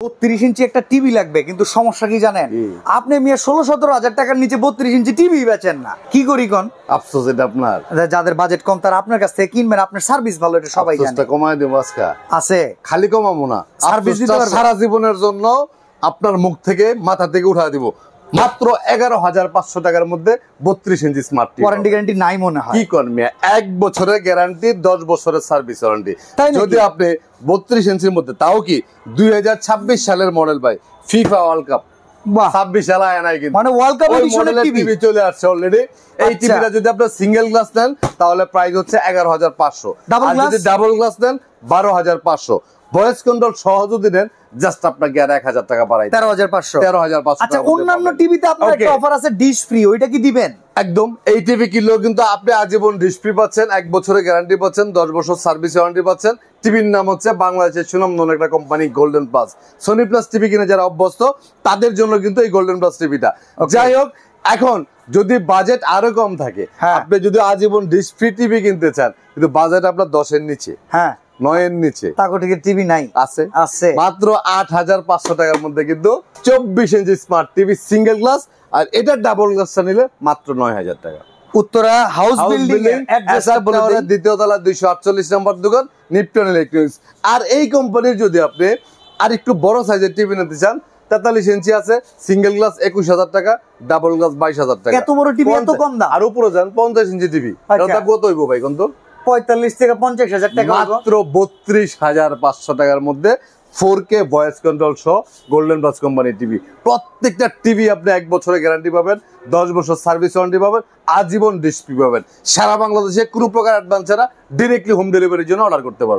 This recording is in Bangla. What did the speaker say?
32 ইঞ্চি একটা টিভি লাগবে, কিন্তু সমস্যা কি জানেন, আপনি মিয়া 16-17 হাজার টাকার নিচে 32 ইঞ্চি টিভি বেচেন না। কি করি কোন? আফসোস এটা আপনার। যাদের বাজেট কম তারা আপনার কাছ থেকে কিনবেন, আপনার সার্ভিস ভালো, এটা সবাই জানে। কমায় দেবো আজকে আছে, খালি কমাবো না, সার্ভিস দিতে পারবো সারা জীবনের জন্য আপনার মুখ থেকে মাথা থেকে উঠা দিব। মাত্র 11,500 টাকার মধ্যে 32 ইঞ্চি স্মার্ট টিভি। ওয়ারেন্টি গ্যারান্টি নাই মনে হয়? কি কোন মিয়া, 1 বছরের গ্যারান্টি, 10 বছরের সার্ভিস ওয়ারেন্টি। যদি আপনি 32 ইঞ্চির মধ্যে, তাও কি 2026 সালের মডেল ভাই, ফিফা ওয়ার্ল্ড কাপ 26 সাল আয় নাই, কিন্তু মানে ওয়ার্ল্ড কাপ এডিশনের টিভি চলে আসছে অলরেডি। এই টিভিটা যদি আপনি সিঙ্গেল গ্লাস নেন তাহলে প্রাইস হচ্ছে 11,500, আর যদি ডাবল গ্লাস নেন 12,500। ভয়েস কন্ট্রোল সহ যদি নেন জাস্ট আপনাকে আর 1,000 টাকা বাড়াই, 13,500। আচ্ছা, অন্যান্য টিভিতে আপনার একটা অফার আছে ডিশ ফ্রি, ওইটা কি দিবেন? একদম, এই টিভি কিনলেও কিন্তু আপনি আজীবন ডিশ ফ্রি পাচ্ছেন, 1 বছরের গ্যারান্টি পাচ্ছেন, 10 বছর সার্ভিস ওয়ারেন্টি পাচ্ছেন। টিভির নাম হচ্ছে বাংলাদেশের সুনামধন্য একটা company Golden Plus. Sony Plus TV কিনে যারা অভ্যস্ত তাদের জন্য কিন্তু এই গোল্ডেন প্লাস টিভিটা। যাই হোক, এখন যদি বাজেট আরো কম থাকে, আপনি যদি আজীবন ডিশ ফ্রি টিভি কিনতে চান, কিন্তু বাজেট আপনার 10 এর নিচে, 9 এর নিচে, তাকটিকের টিভি নাই, আছে মাত্র 8,500 টাকার মধ্যে কিন্তু 24 ইঞ্চি স্মার্ট টিভি সিঙ্গেল গ্লাস, আর এটা ডাবল গ্লাসটা নিলে মাত্র 9,000 টাকা। উত্তরা হাউস বিল্ডিং এর দ্বিতীয় তলা 248 নম্বর দোকান, নিপটন ইলেকট্রনিক্স। আর এই কোম্পানির যদি আপনি আর একটু বড় সাইজের টিভি নিতে চান, 43 ইঞ্চি আছে সিঙ্গেল গ্লাস 21,000 টাকা, ডাবল গ্লাস 22,000 টাকা। এত বড় টিভি এত কম দাম? আর উপরে যান 50 ইঞ্চি টিভি, এটা কত হইব ভাই কোন? তো 45 থেকে 50,000 টাকা, মাত্র 32,500 টাকার মধ্যে 4K ভয়েস কন্ট্রোল সহ গোল্ডেন প্লাস কোম্পানি টিভি। প্রত্যেকটা টিভি আপনি 1 বছরের গ্যারান্টি পাবেন, 10 বছর সার্ভিস ওয়ারেন্টি পাবেন, আজীবন ডিসপ্লে পাবেন। সারা বাংলাদেশে কোনো প্রকার অ্যাডভান্স ছাড়া ডিরেক্টলি হোম ডেলিভারির জন্য অর্ডার করতে পারবেন।